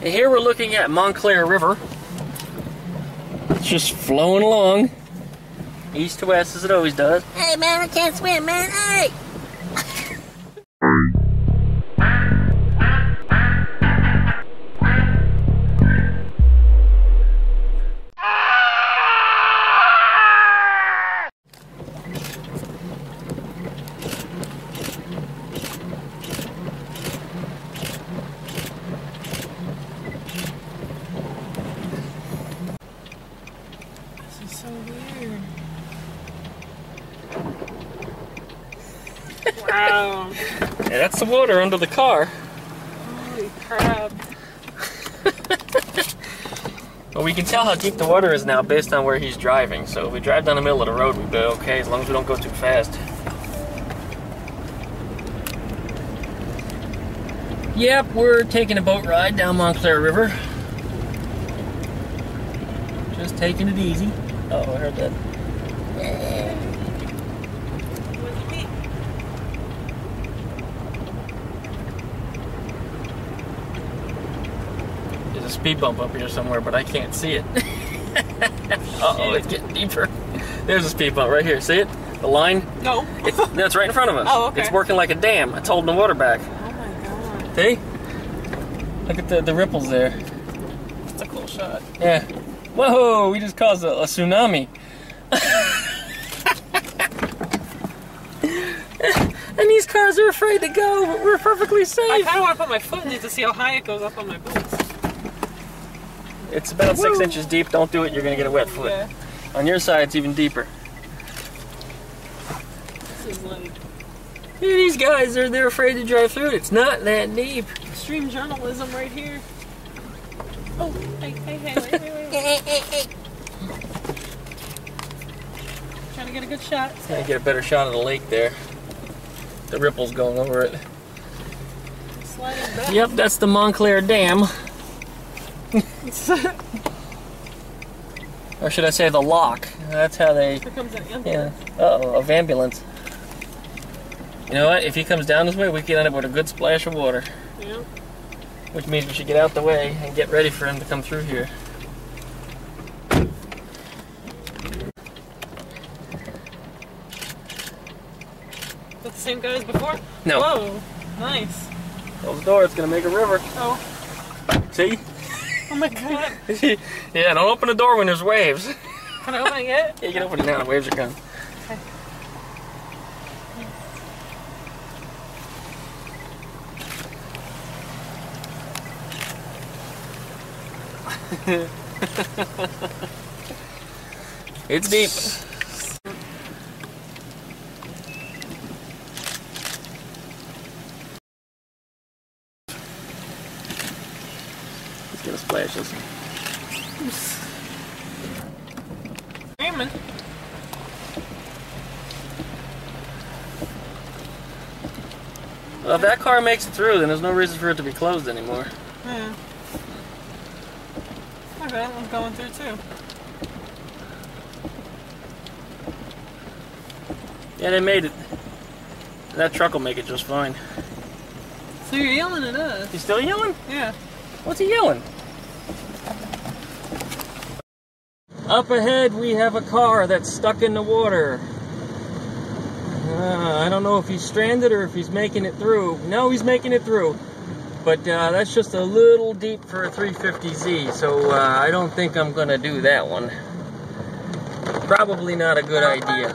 And here we're looking at Montclair River. It's just flowing along, east to west as it always does. Hey man, I can't swim, man, hey! So weird. Wow. Yeah, that's the water under the car. Holy crap. Well, we can tell how deep the water is now based on where he's driving. So if we drive down the middle of the road, we'll be okay as long as we don't go too fast. Yep, we're taking a boat ride down Montclair River. Just taking it easy. Oh, I heard that. There's a speed bump up here somewhere, but I can't see it. Uh-oh, it's getting deeper. There's a speed bump right here. See it? The line? No. No, it's right in front of us. Oh, okay. It's working like a dam. It's holding the water back. Oh my god. See? Look at the ripples there. That's a cool shot. Yeah. Whoa, we just caused a tsunami. And these cars are afraid to go, but we're perfectly safe. I kind of want to put my foot in it to see how high it goes up on my boots. It's about 6 inches deep. Don't do it. You're going to get a wet foot. Yeah. On your side, it's even deeper. This is like... Hey, these guys, they're afraid to drive through it. It's not that deep. extreme journalism right here. Oh, hey. Trying to get a good shot. Trying to get a better shot of the lake there. The ripples going over it. Sliding back. Yep, that's the Montclair Dam. Or should I say the lock? That's how they... Here comes an ambulance. Yeah. Uh-oh, a ambulance. You know what? If he comes down this way, we can end up with a good splash of water. Yeah. Which means we should get out the way and get ready for him to come through here. Is that the same guy as before? No. Whoa, nice. Close the door, it's gonna make a river. Oh. See? Oh my god. Yeah, don't open the door when there's waves. Can I open it yet? Yeah, you can open it now, the waves are coming. Okay. It's deep. He's gonna splash us. Screaming. Well, if that car makes it through, then there's no reason for it to be closed anymore. Yeah. Okay, I'm going through too. Yeah, they made it. That truck will make it just fine. So you're yelling at us? He's still yelling? Yeah. What's he yelling? Up ahead, we have a car that's stuck in the water. I don't know if he's stranded or if he's making it through. No, he's making it through. But that's just a little deep for a 350Z, so I don't think I'm going to do that one. Probably not a good idea.